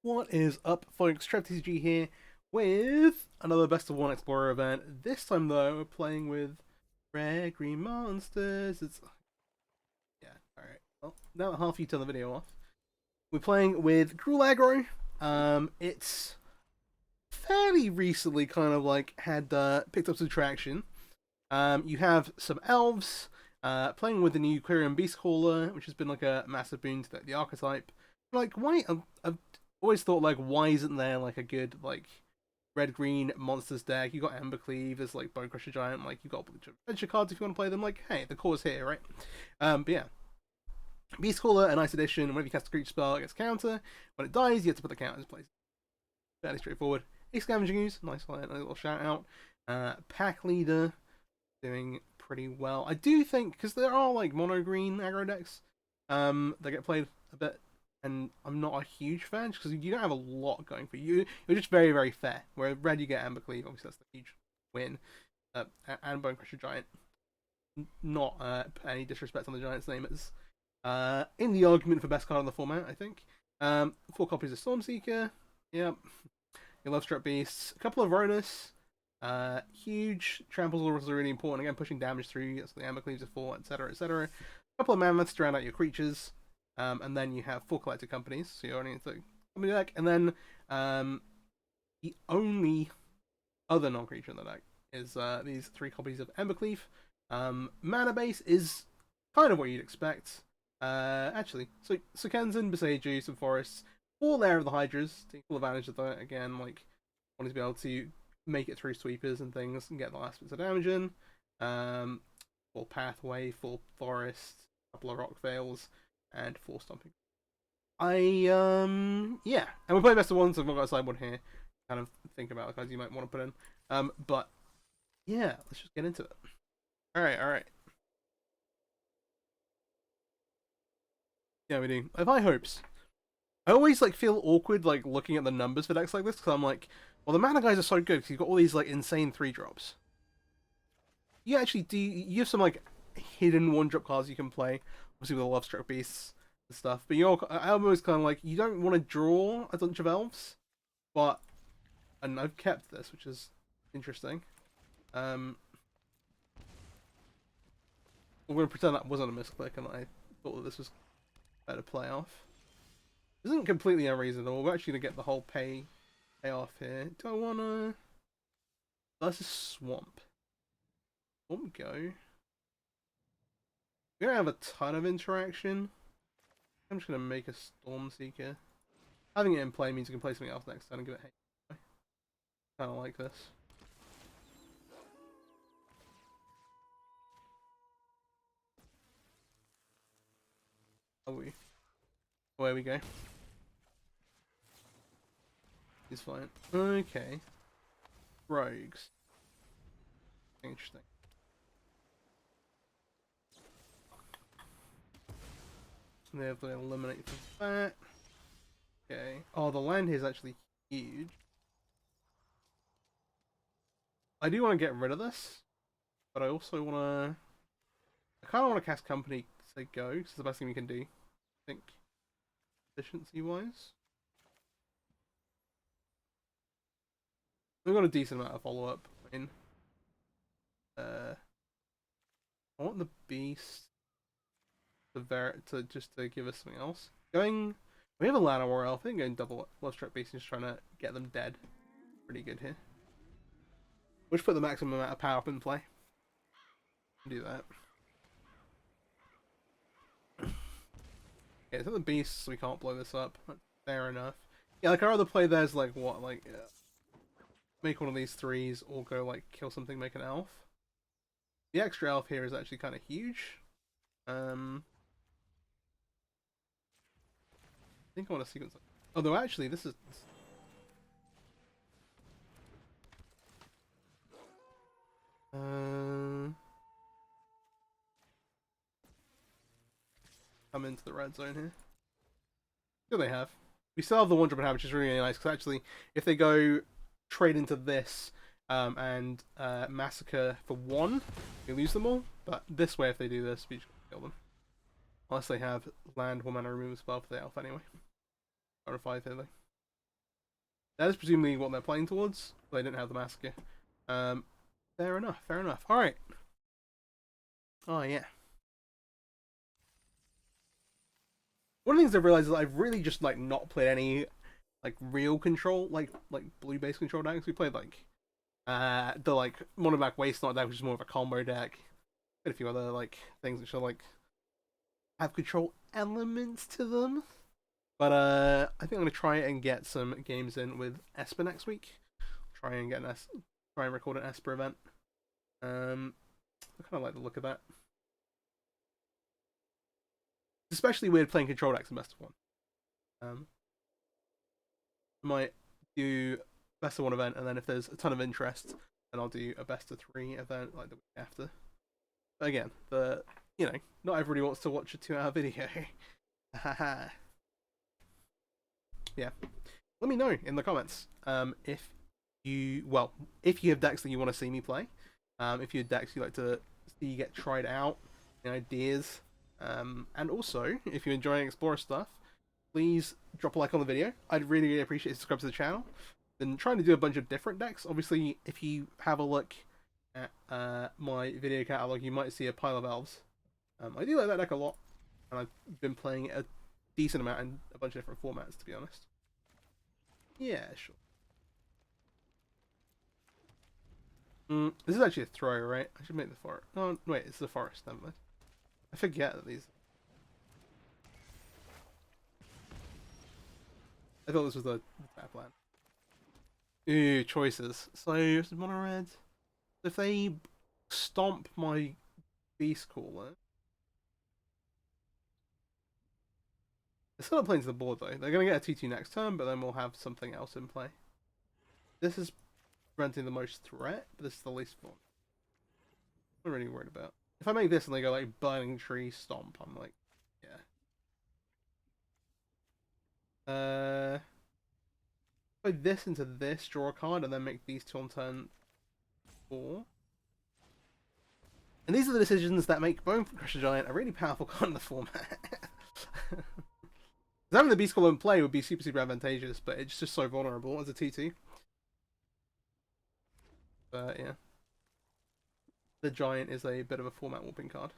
What is up, folks? TTG here with another Best of One Explorer event. This time, though, we're playing with Rare Green Monsters. Yeah, alright. Well, now that half you turn the video off, we're playing with Gruul Aggro. It's fairly recently kind of like had picked up some traction. You have some elves, playing with the new Quirion Beastcaller, which has been like a massive boon to the archetype. Like, why? I've always thought, like, why isn't there like a good like red green monsters deck? You got Embercleave, there's like Bone Crusher Giant, like you got adventure cards if you want to play them. Like, hey, the core's here, right? But yeah. Beastcaller, a nice addition. Whenever you cast a creature spell, it gets counter. When it dies, you have to put the counter in place. Fairly straightforward. A Scavenging Ooze, nice one, a little shout out. Pack Leader, doing pretty well. I do think, because there are like mono green aggro decks that get played a bit, and I'm not a huge fan because you don't have a lot going for you. You're just very, very fair. Where red you get Embercleave, obviously that's the huge win, and Bone Crusher Giant. Not any disrespect on the Giant's name. It's in the argument for best card in the format, I think. 4 copies of Stormseeker. Yep. Your Love Struck Beasts. A couple of Ronus. Huge tramples are also really important. Again, pushing damage through. That's the Embercleaves are 4, etc., etc. A couple of Mammoths to round out your creatures. And then you have 4 collected companies. So you're only into company deck. And then the only other non-creature in the deck is these 3 copies of Embercleave. Mana base is kind of what you'd expect. Actually, so Kenzan, Beseiju, some forests, 4 Lair of the Hydras, take full advantage of that. Again, like, wanting to be able to make it through sweepers and things and get the last bits of damage in. Full Pathway, full Forest, a couple of Rock Veils, and 4 Stomping. Yeah, and we're playing best of one, so I've got a sideboard here. Kind of think about the cards you might want to put in. But yeah, let's just get into it. Alright. Yeah, we do. I have high hopes. I always like feel awkward like looking at the numbers for decks like this because I'm like, well, the mana guys are so good because you've got all these like insane 3-drops. You actually do. You have some like hidden 1-drop cards you can play, obviously with the Love Struck Beasts and stuff. But I'm always kind of like, you don't want to draw a bunch of elves, and I've kept this, which is interesting. I'm going to pretend that wasn't a misclick, and I thought that this was better play off. This isn't completely unreasonable. We're actually going to get the whole payoff here. Do I want to... This is Swamp. Swamp go. We don't have a ton of interaction. I'm just going to make a Stormseeker. Having it in play means you can play something else next turn and give it hate. Kind of like this. Away we go. He's fine. Okay. Rogues. Interesting. They have to eliminate that. Okay. Oh, the land here is actually huge. I do want to get rid of this, but I also want to... I kind of want to cast Company to say go, because it's the best thing we can do, I think, efficiency-wise. We've got a decent amount of follow-up. I mean, I want the Beast to just to give us something else. We have a Lana War Elf. I think going double Love Struck Beast and just trying to get them dead. Pretty good here. We'll just put the maximum amount of power up in play. Do that. Okay, so the beasts, we can't blow this up. That's fair enough. Yeah, like our other play there's like what, like make one of these 3s or go like kill something, make an elf. The extra elf here is actually kind of huge. I think I want to sequence. Although actually, this is. Come into the red zone here. Here they have. We still have the 1-drop inhabit, which is really, really nice, because actually, if they go trade into this and massacre for 1, we lose them all. But this way, if they do this, we just kill them. Unless they have land 1 mana remove spell for the elf anyway. Or a 5 here, though. That is presumably what they're playing towards. But they didn't have the massacre. Fair enough. Fair enough. All right. Oh yeah. One of the things I've realized is I've really just like not played any like real control like blue based control decks. We played like the like Monoback Wasteland deck, which is more of a combo deck. And a few other like things which are like have control elements to them. But I think I'm gonna try and get some games in with Esper next week. Try and try and record an Esper event. I kind of like the look of that. It's especially weird playing control decks in best of one. I might do best of one event, and then if there's a ton of interest, then I'll do a best of three event like the week after. But again, not everybody wants to watch a 2-hour video. Haha. Yeah. Let me know in the comments if you have decks that you want to see me play. If you have decks you like to see get tried out, ideas. And also, if you're enjoying Explorer stuff, please drop a like on the video. I'd really, really appreciate it. Subscribe to the channel. Been trying to do a bunch of different decks. Obviously, if you have a look at my video catalog, you might see a pile of elves. I do like that deck a lot, and I've been playing it a decent amount in a bunch of different formats, to be honest. Yeah, sure. This is actually a throw, right? I should make the forest. Oh, wait, it's the forest, never mind. I forget that these... I thought this was the tap land. Ooh, choices. So, it's mono red. If they stomp my Beastcaller... They're still not playing to the board, though. They're going to get a 2-2 next turn, but then we'll have something else in play. This is preventing the most threat, but this is the least fun. I'm not really worried about. If I make this and they go like Burning Tree Stomp, I'm like, yeah. Put this into this, draw a card, and then make these two on turn 4. And these are the decisions that make Bone Crusher Giant a really powerful card in the format. Having the Beastcaller in play would be super, super advantageous, but it's just so vulnerable as a 2-2. But yeah. The Giant is a bit of a format warping card.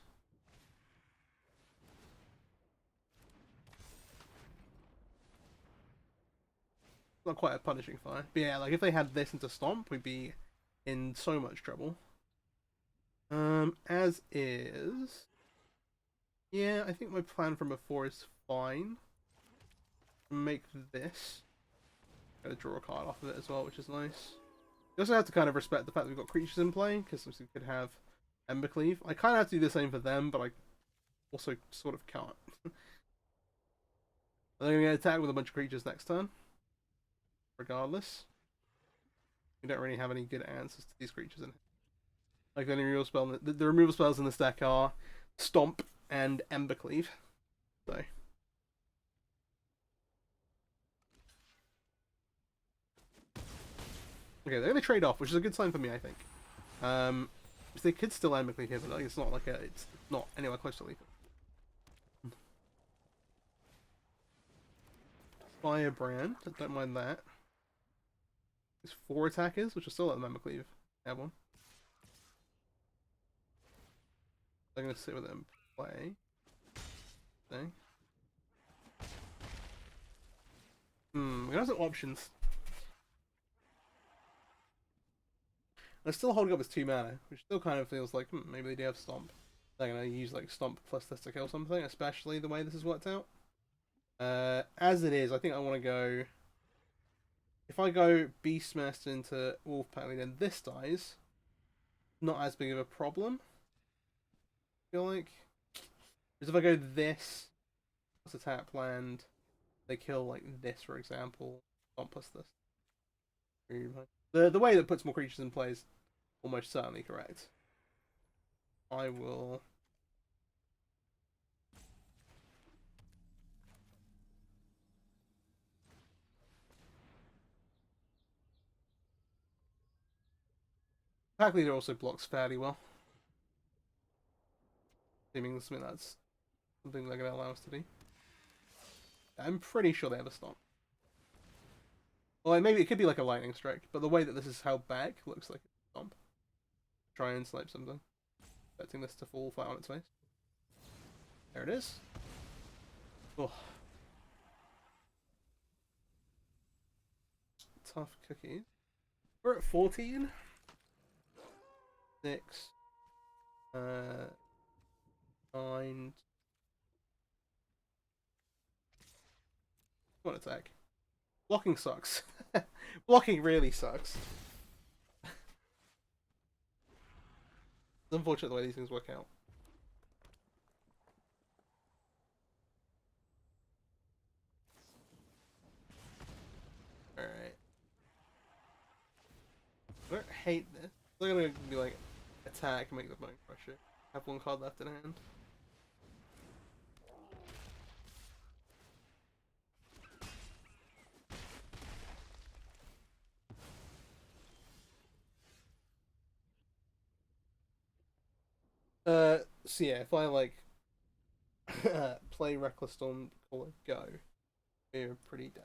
Not quite a punishing fire. But yeah, like if they had this into Stomp, we'd be in so much trouble. As is... Yeah, I think my plan from before is fine. Make this. Gotta draw a card off of it as well, which is nice. You also have to kind of respect the fact that we've got creatures in play, because we could have Embercleave. I kind of have to do the same for them, but I also sort of can't. They're going to get attacked with a bunch of creatures next turn. Regardless. We don't really have any good answers to these creatures in here. Like the only removal spell, the removal spells in this deck are Stomp and Embercleave. So. Okay, they're going to trade off, which is a good sign for me, I think. They could still Embercleave here, but like, it's not anywhere close to lethal. Firebrand, don't mind that. There's 4 attackers, which are still at the Embercleave. Have one. They're going to sit with them play. Okay. We have some options. They're still holding up as 2 mana, which still kind of feels like maybe they do have Stomp. They're going to use like Stomp plus this to kill something, especially the way this has worked out. As it is, I think I want to go... If I go Beastmaster into Wolfpack, then this dies. Not as big of a problem. I feel like. Because if I go this, plus a tap land, they kill like this, for example. Stomp plus this. The way that puts more creatures in play is almost certainly correct. I will... Pack Leader also blocks fairly well. Seeming something that's something they're going to allow us to do. I'm pretty sure they have a Stomp. Well, maybe it could be like a lightning strike, but the way that this is held back looks like a stomp. Try and snipe something. Expecting this to fall flat on its face. There it is. Oh. Tough cookies. We're at 14. 6. 9. One attack. Blocking sucks. Blocking really sucks. It's unfortunate the way these things work out. Alright. I don't hate this. They're gonna be like attack and make the bone crusher. Have one card left in hand. So yeah, if I like play Reckless Storm Caller Go, we're pretty dead.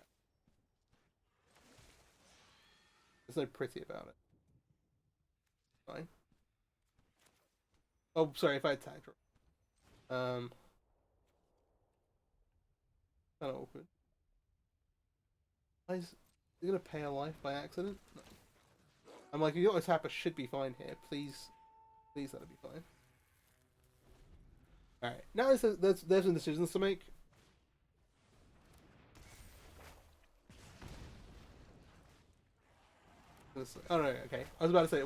There's no pretty about it. Fine. Oh, sorry, if I attack drop. Kind of awkward. Is he gonna pay a life by accident? No. I'm like, your tapper should be fine here. Please let it be fine. Alright, now there's some decisions to make. Oh no, okay. I was about to say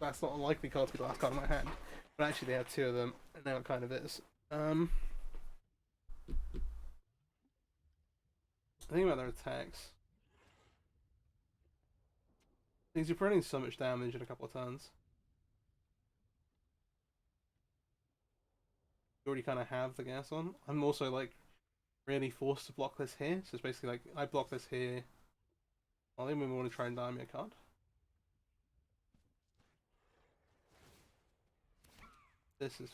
that's not a likely card to be the last card in my hand. But actually they have two of them, and now it kind of is. I think about their attacks. Because you're printing so much damage in a couple of turns. You already kind of have the gas on. I'm also like really forced to block this here, so it's basically like I block this here. I think we want to try and dime me a card. This is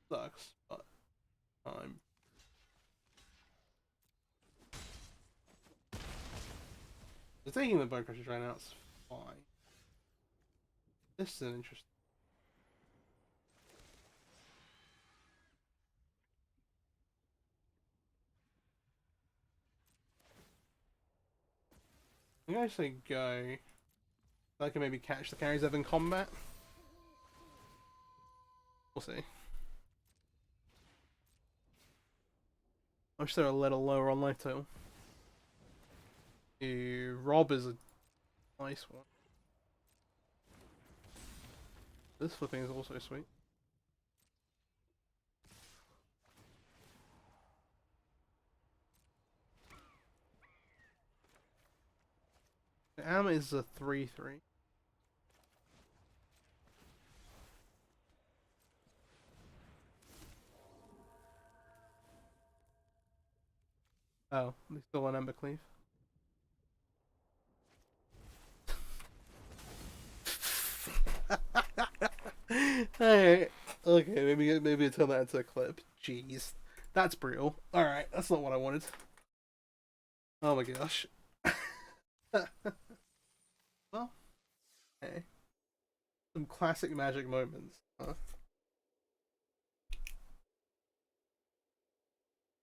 sucks, but I'm just taking the bone crushers right now. It's fine. This is an interesting. I'm gonna actually go. I can maybe catch the carries in combat. We'll see. I wish they were a little lower on life total. Rob is a nice one. This flipping is also sweet. The Am is a 3/3. Oh, they still want Ember Cleave. Alright. Okay, maybe turn that into a clip. Jeez. That's brutal. Alright, that's not what I wanted. Oh my gosh. Well, okay. Some classic Magic moments. Huh?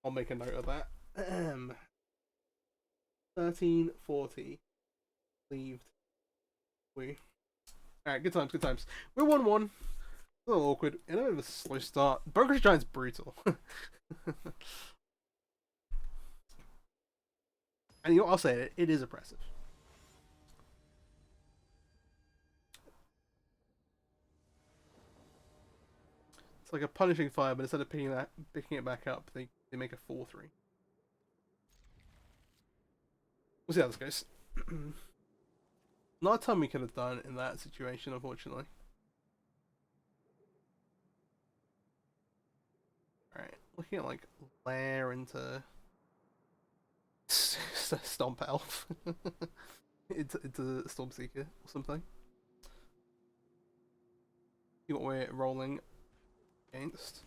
I'll make a note of that. 1340. Leaved. Alright, good times, good times. We're 1-1. A little awkward. And a bit of a slow start. Brokerage Giant's brutal. And you know, I'll say it, it is oppressive. It's like a punishing fire, but instead of picking it back up, they make a 4/3. We'll see how this goes. Not a ton we could have done in that situation, unfortunately. Alright, looking at like lair into Stomp Elf into Stormseeker or something. See what we're rolling against.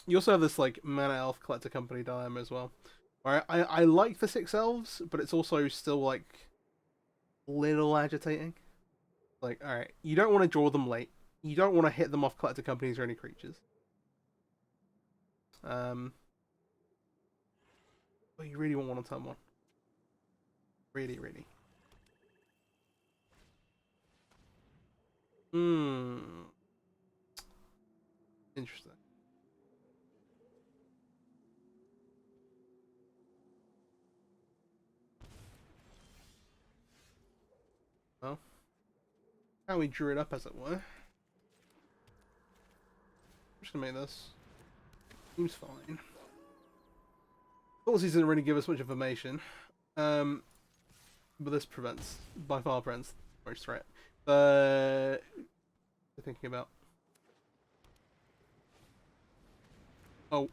You also have this like mana elf collector company dilemma as well. Where I like the 6 elves, but it's also still like a little agitating. Like, alright, you don't want to draw them late. You don't want to hit them off collector companies or any creatures. But you really want one on turn 1. Really, really. Interesting. Well, how we drew it up, as it were. I'm just gonna make this. Seems fine. Policies didn't really give us much information. But this prevents, by far prevents most threat. Thinking about. Oh.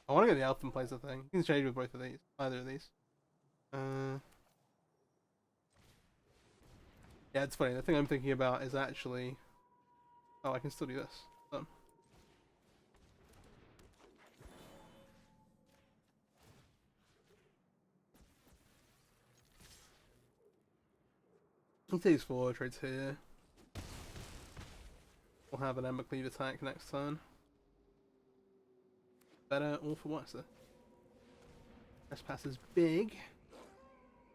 I want to get the Elfin Placer thing. You can trade with both of these. Either of these. Yeah, it's funny. The thing I'm thinking about is actually... Oh, I can still do this. He takes 4 trades here. We'll have an Ember Cleave attack next turn. Better or for worse. Trespass is big.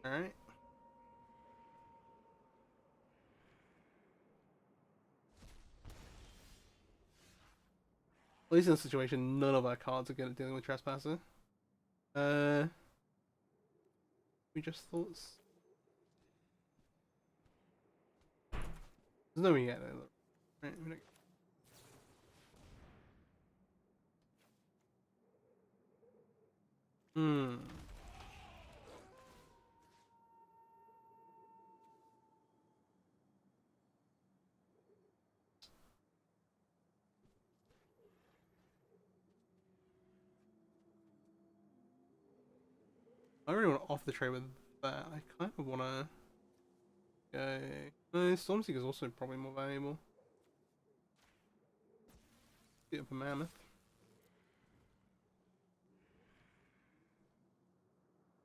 Alright. At least in this situation, none of our cards are good at dealing with Trespasser. We just thought... There's no way yet. Right, I really want to off the trade with that. I kind of want to go... Stormseeker is also probably more valuable. Bit of a mammoth.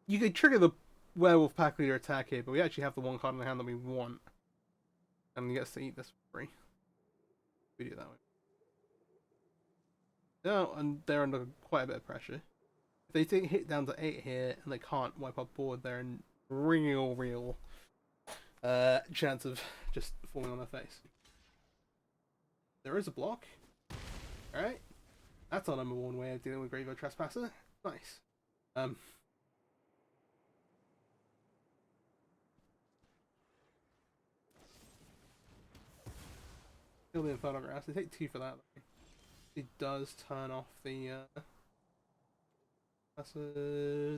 You could trigger the Werewolf Pack Leader attack here, but we actually have the one card in the hand that we want. And he gets to eat this for free. We do it that way. No, and they're under quite a bit of pressure. If they take hit down to 8 here and they can't wipe up board, they're in real chance of just falling on their face. There is a block. Alright. That's our number 1 way of dealing with Graveyard Trespasser. Nice. Kill the Infernal Grass. They take 2 for that. It does turn off the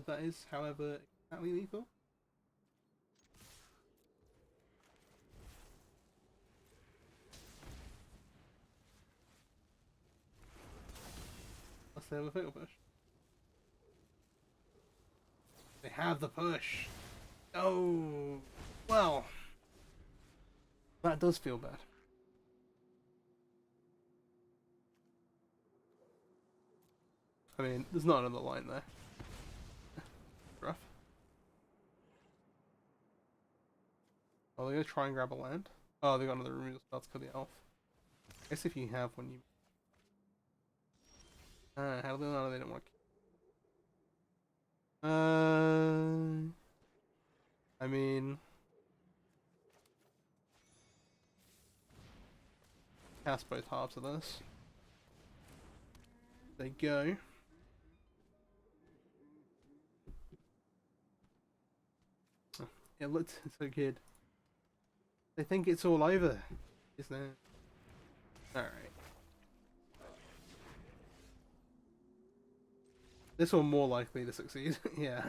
that is, however, exactly lethal. Unless they have a fatal push. They have the push. Oh, well, that does feel bad. I mean, there's not another line there. Rough. Oh, they're gonna try and grab a land? Oh, they got another removal spell to kill the elf. I guess if you have one, you... how do they know they don't want to... I mean... Cast both halves of this. There you go. It looked so good. They think it's all over, isn't it? Alright. This one more likely to succeed. Yeah.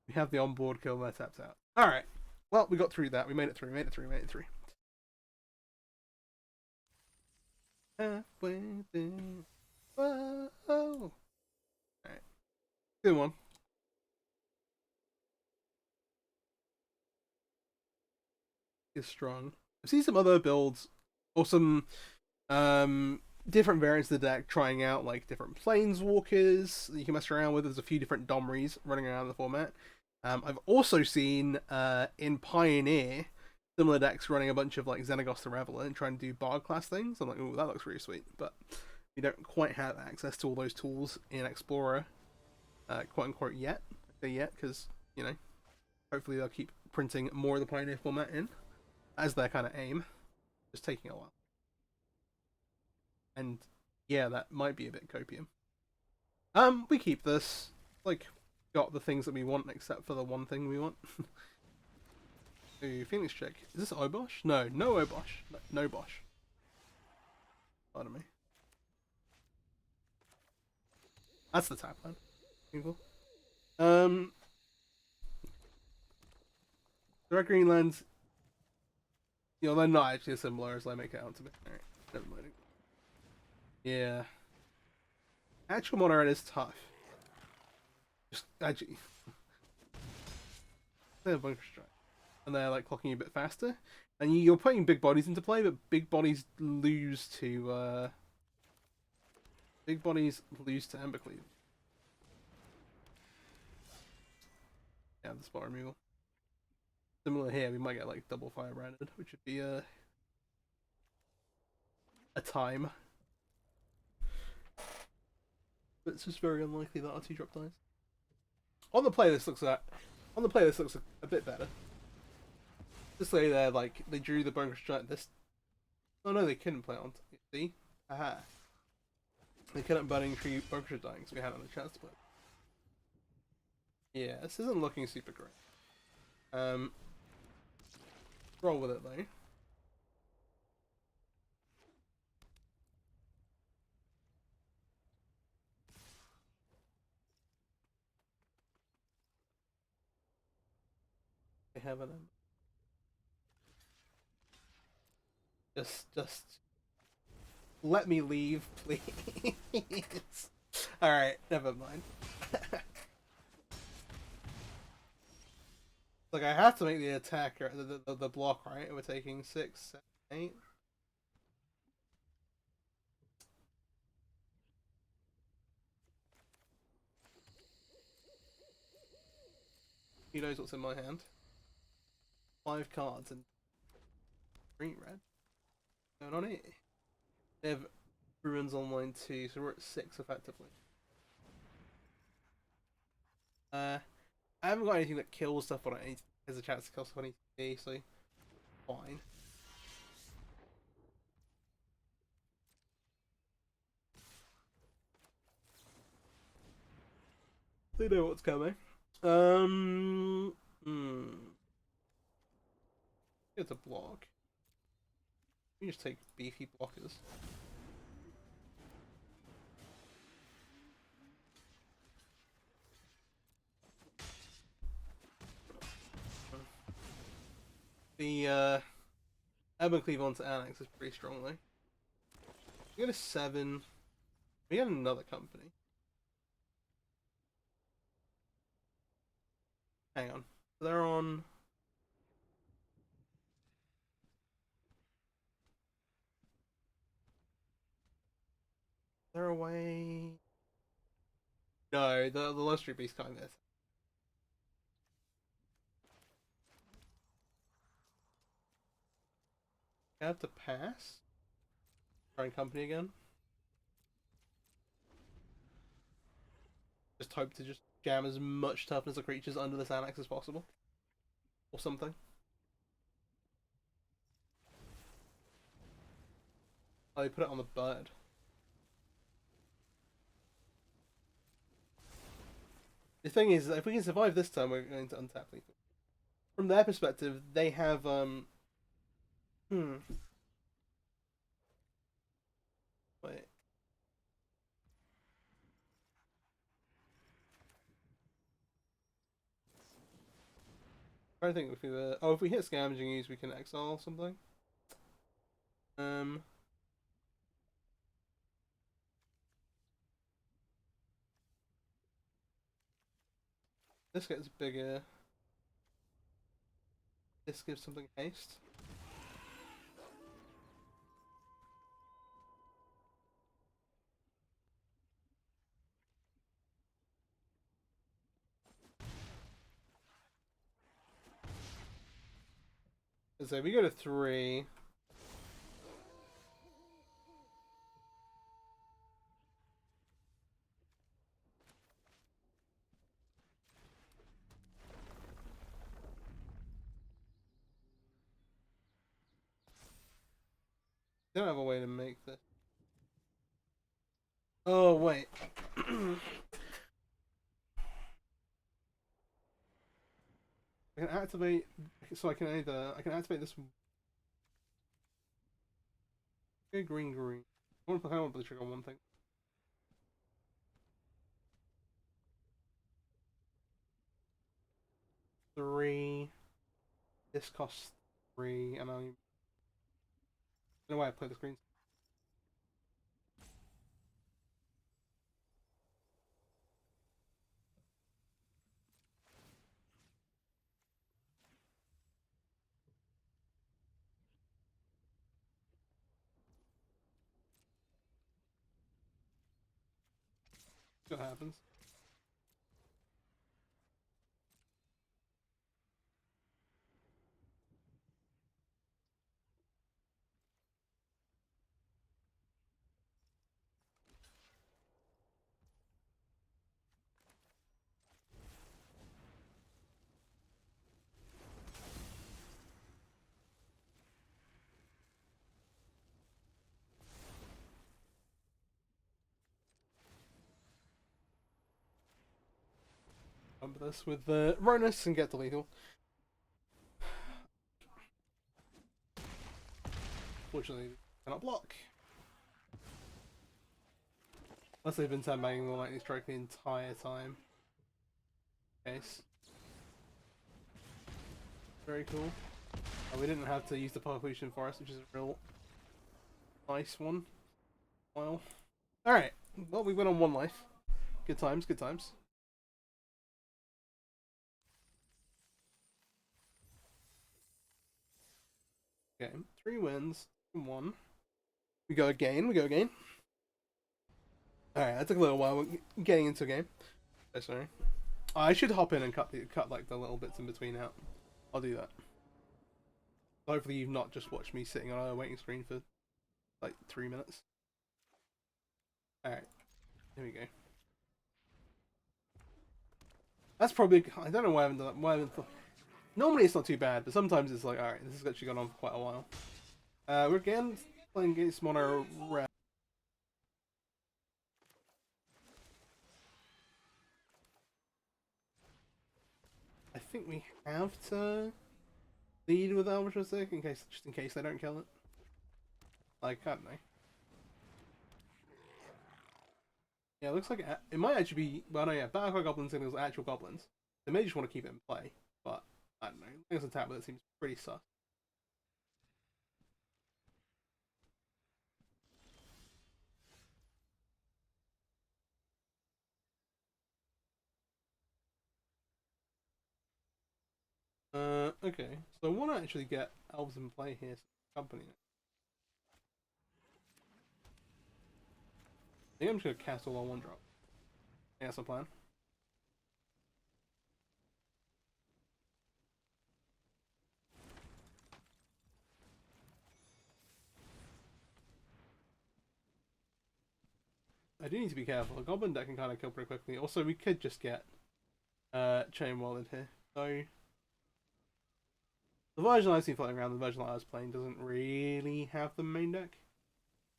We have the onboard kill, they're tapped out. Alright. Well, we got through that. We made it through. Made it through. Made it through. Halfway there. Whoa. All right. Good one. Is strong. I've seen some other builds or some different variants of the deck trying out like different planeswalkers that you can mess around with. There's a few different Domries running around the format. I've also seen in Pioneer similar decks running a bunch of like Xenagos the Reveler and trying to do Bard class things. I'm like, oh, that looks really sweet, but we don't quite have access to all those tools in Explorer, quote unquote, yet. I say yet because you know, hopefully they'll keep printing more of the Pioneer format in as their kind of aim. Just taking a while. And yeah, that might be a bit copium. We keep this. Like, got the things that we want except for the one thing we want. Ooh, Phoenix check. Is this Obosh? No, no Obosh. No Bosh. Pardon me. That's the tap line. People. The Red Greenlands, you know, they're not actually as similar as they make it out to be. Alright, never mind. Yeah. Actual mono red is tough. Just actually. They're a bunch of strike. And they're like clocking a bit faster. And you're putting big bodies into play, but big bodies lose to Embercleave. Yeah, the spot removal. Similar here, we might get like double fire branded, which would be a time. But it's just very unlikely that our 2-drop dies. On the play this looks a bit better. Just say they're like they drew the Bone Strike this. Oh no, they couldn't play on. See, aha. They couldn't Burning Tree Bone dying, so we had on a chance to play. Yeah, this isn't looking super great. Roll with it though. They have an just let me leave, please. All right, never mind. Like I have to make the attack, the block, right? We're taking 6, 7, 8. He knows what's in my hand. 5 cards and 3 red. Going on it. They have ruins online too, so we're at 6 effectively. I haven't got anything that kills stuff, but it has a chance to kill stuff on ETB, so fine. They know what's coming. It's a block. We just take beefy blockers. The Embercleave onto Annex is pretty strong though. We get a 7. We get another company. Hang on. They're on. They're away. No, the Low Street Beast kind of. I have to pass. Try and company again. Just hope to just jam as much toughness of creatures under this annex as possible. Or something. Oh, they put it on the bird. The thing is, if we can survive this time, we're going to untap lethal. From their perspective, they have wait. trying to think if we were. Oh, if we hit scavenging use, we can exile something. This gets bigger. This gives something haste. So we go to 3. Don't have a way to make this. Oh wait. I can activate. So I can activate this. Okay, green. I want to put the trigger on one thing. 3. This costs 3, and I don't know why I play the screen. See what happens. Bump this with the Ronus and get the lethal. Fortunately, cannot block. Unless they've been sandbagging the lightning strike the entire time. Case. Very cool. Oh, we didn't have to use the pollution forest, which is a real nice one. Well, alright. Well, we went on 1 life. Good times, good times. Okay, 3 wins, 1. We go again. Alright, that took a little while getting into a game. Oh, sorry. I should hop in and cut like the little bits in between out. I'll do that. Hopefully you've not just watched me sitting on a waiting screen for like 3 minutes. Alright, here we go. That's probably, I don't know why I haven't done that. Normally it's not too bad, but sometimes it's like, alright, this has actually gone on for quite a while. We're again playing against Mono Red. I think we have to lead with Albatross just in case they don't kill it. Like, I don't know. Yeah, it looks like it might actually be. Well, no, yeah, Battlecry Goblins signals actual goblins. They may just want to keep it in play, but I don't know. I think it's a tap, but it seems pretty sus. Okay. So I want to actually get elves in play here, company. I think I'm just gonna cast all on 1 drop. Yeah, that's my plan. I do need to be careful. A goblin deck can kind of kill pretty quickly. Also, we could just get Chain Walled here. So the version I've seen floating around, the version that I was playing, doesn't really have the main deck.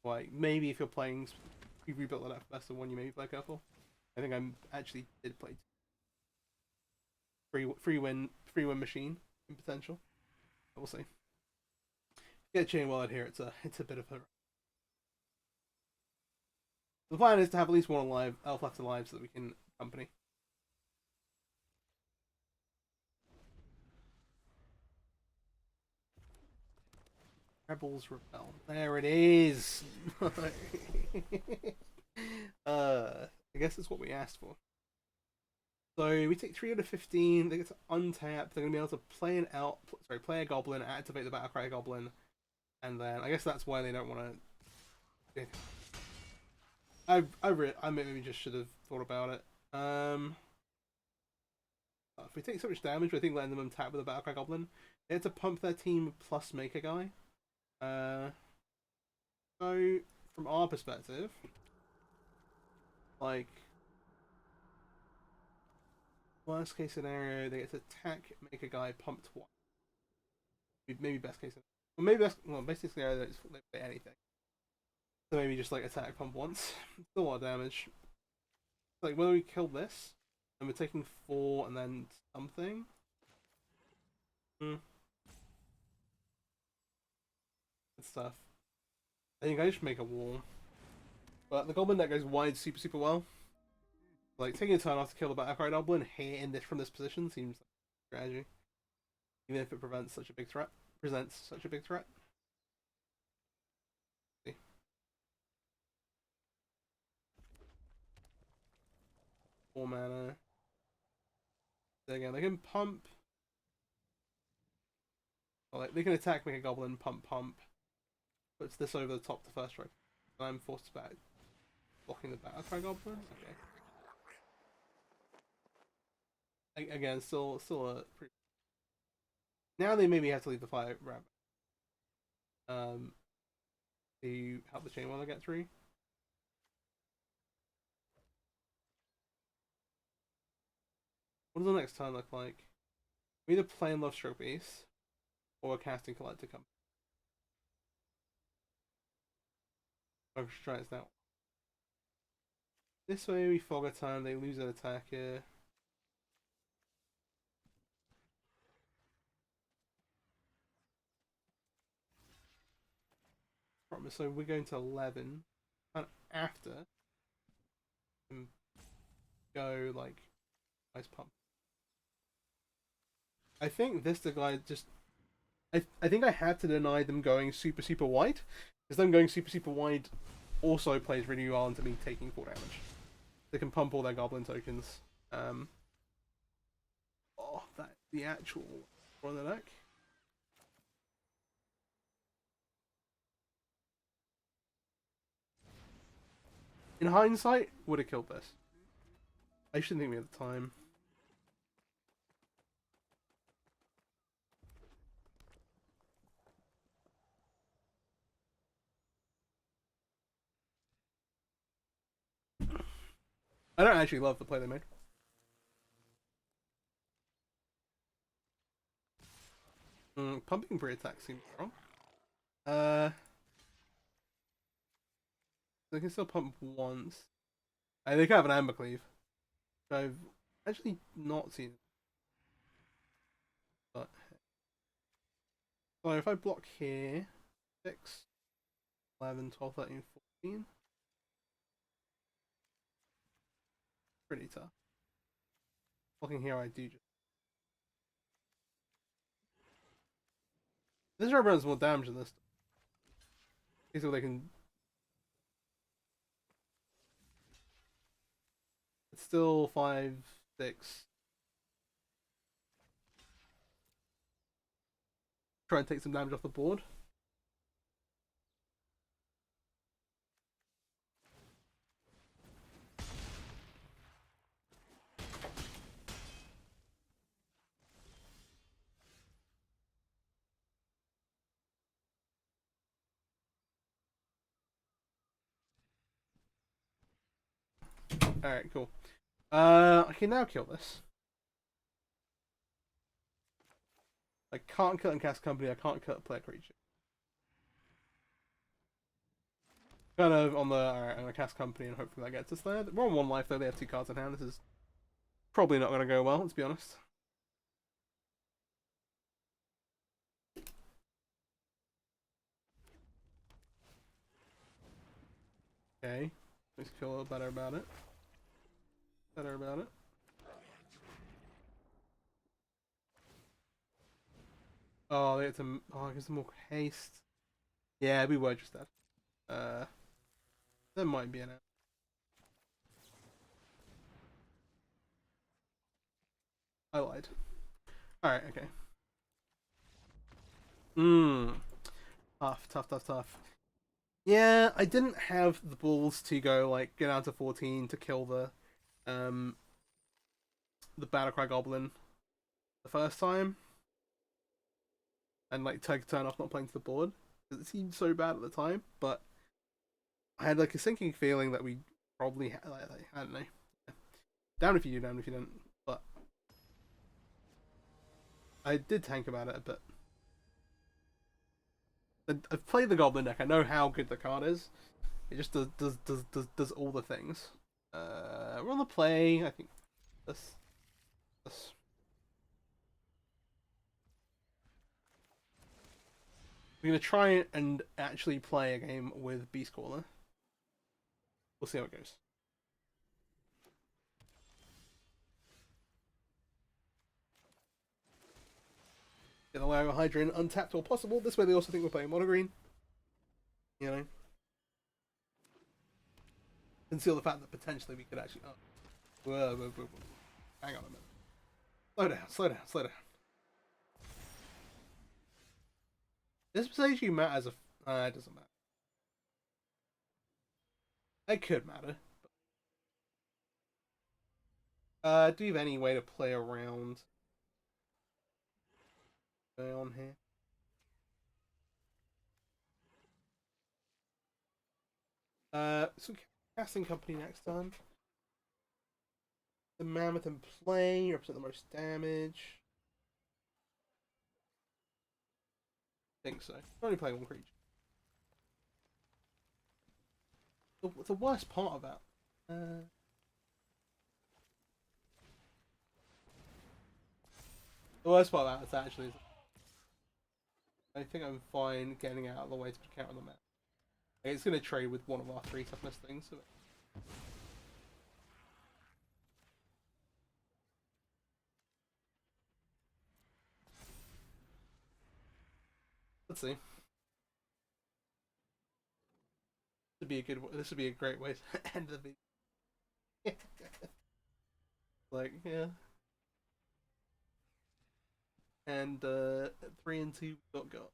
Like, maybe if you're playing, you rebuilt the deck for best of 1, you maybe play careful. I think I actually did play free win machine in potential. But we'll see. Get Chain Walled here. It's a bit of a. The plan is to have at least 1 alive, elf left alive, so that we can company. Rebels Rebel. There it is! I guess it's what we asked for. So we take 3 out of 15. They get to untap. They're gonna be able to play play a goblin, activate the Battlecry goblin, and then I guess that's why they don't want to. I maybe just should have thought about it. If we take so much damage, I think letting them tap with a Battlecry goblin, they have to pump their team plus make a guy. So from our perspective, like worst case scenario, they get to attack, make a guy, pump twice. Maybe best case scenario. Well, maybe best case scenario they play anything. So maybe just like attack, pump once. Still a lot of damage. Like when we kill this, and we're taking 4 and then something. Good stuff. I think I just make a wall. But the goblin that goes wide super well. Like taking a turn off to kill the Battlecry goblin here in this from this position seems like a strategy. Even if it presents such a big threat. 4 mana. So again, they can pump. Or like, they can attack, make a goblin, pump. Puts this over the top the first strike. And I'm forced back. Blocking the Battlecry goblin? Okay. Again, still a pretty. Now they maybe have to leave the fire rabbit. To help the chain while get through. What does the next turn look like? We either playing Love Stroke Beast or a casting Collector Company. I'm just trying this now. This way we fog a turn, they lose an attack here. So we're going to 11. And after go like nice pump. I think this the guy just I think I had to deny them going super wide. Because them going super wide also plays really well into me taking 4 damage. They can pump all their goblin tokens. Oh, that's the actual one of the deck. In hindsight, would have killed this. I shouldn't think we had the time. I don't actually love the play they made. Pumping pre-attack seems wrong. They can still pump once. They can have an Amber Cleave. I've actually not seen it. But so if I block here, 6, 11, 12, 13, 14. Pretty tough. Blocking here I do just. This represents more damage than this. So they can. It's still 5, 6. Try and take some damage off the board. Alright, cool. I can now kill this. I can't cut and cast company, I can't cut play creature. Kind of on the alright, I'm gonna cast company and hopefully that gets us there. We're on 1 life though, they have 2 cards in hand. This is probably not gonna go well, let's be honest. Okay. Let's feel a little better about it. Oh, they get to. Oh, I guess more haste. Yeah, we were just dead. There might be an out. I lied. Alright, okay. Tough, tough, tough, tough. Yeah, I didn't have the balls to go, like, get down to 14 to kill the Battlecry Goblin the first time. And, like, take a turn off not playing to the board. It seemed so bad at the time, but I had, like, a sinking feeling that we probably had, like, I don't know. Down if you do, down if you don't. But I did tank about it a bit. I've played the Goblin deck. I know how good the card is. It just does all the things. We're on the play. I think this. We're gonna try and actually play a game with Beastcaller. We'll see how it goes. Get the Lago Hydra untapped or possible. This way they also think we're playing mono green. You know. Conceal the fact that potentially we could actually. Oh. Whoa. Hang on a minute. Slow down, slow down, slow down. This actually matters. It doesn't matter. It could matter. Do you have any way to play around on here? So casting company next time. The mammoth in play represent the most damage. I think so. I'm only playing one creature. The worst part about the worst part about this actually is I think I'm fine getting out of the way to put count on the map. It's going to trade with one of our 3 toughness things. So let's see. This would be a great way to end the video. Like, yeah. And 3 and 2 got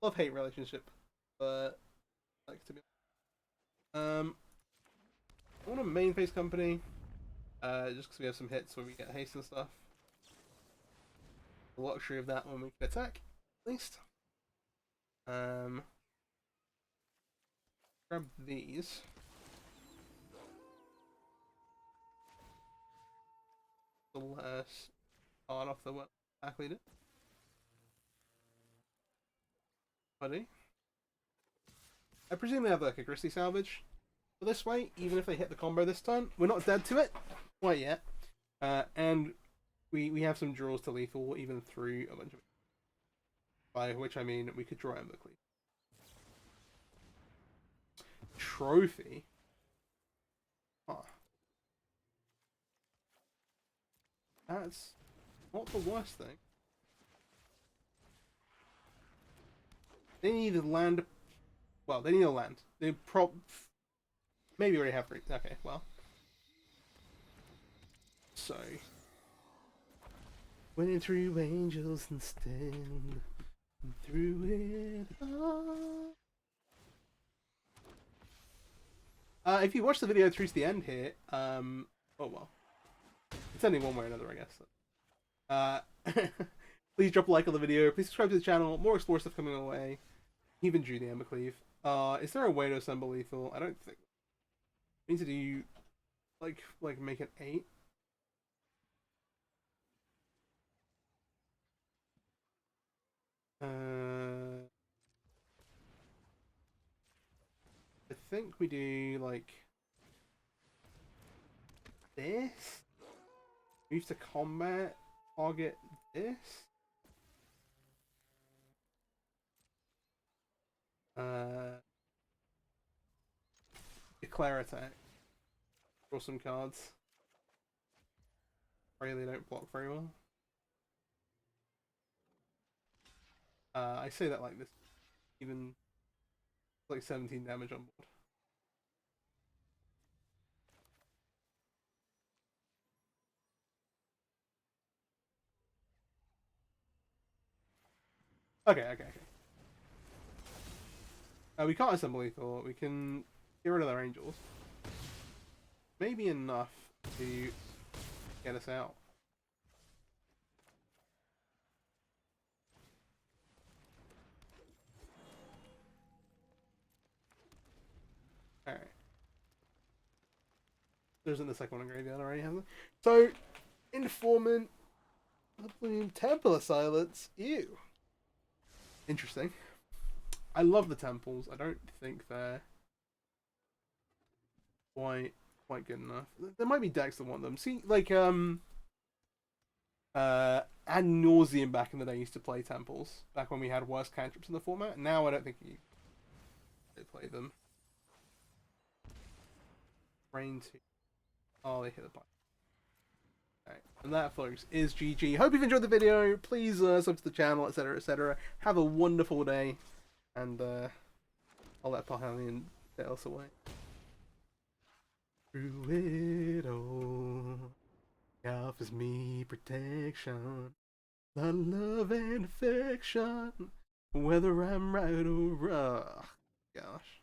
love-hate relationship, but like to be I want a main phase company, just because we have some hits where we get haste and stuff. The luxury of that when we can attack, at least. Grab these. The last card off the back leader. Buddy. I presume they have like a Grisly Salvage. But this way, even if they hit the combo this turn, we're not dead to it quite yet. And we have some draws to lethal even through a bunch of it. By which I mean we could draw Embercleave. Trophy? Huh. That's not the worst thing. They need a land. Well, they need a land. They maybe already have 3. Okay, well. So. Winning through angels instead. Through it all. If you watch the video through to the end here, oh well. It's ending one way or another, I guess. Please drop a like on the video. Please subscribe to the channel. More Explore stuff coming our way. Even drew the Embercleave. Is there a way to assemble lethal? I don't think. We need to do like make it 8. I think we do like this. Move to combat. Target this. Declare attack. Draw some cards. Pray they don't block very well. I say that like this, even like 17 damage on board. Okay, okay, okay. We can't assemble lethal. We can get rid of their angels. Maybe enough to get us out. Alright. There isn't the second one in graveyard already, has it? So, Informant, Temple of Silence. Ew. Interesting. I love the temples. I don't think they're quite good enough. There might be decks that want them. See, like ad nauseum back in the day used to play temples. Back when we had worse cantrips in the format. Now I don't think they play them. Rain 2. Oh, they hit the button. Alright, and that, folks, is GG. Hope you've enjoyed the video. Please sub to the channel, etc., etc. Have a wonderful day, and I'll let Pahalian else away. Through it all, offers me protection, the love and affection, whether I'm right or wrong. Gosh.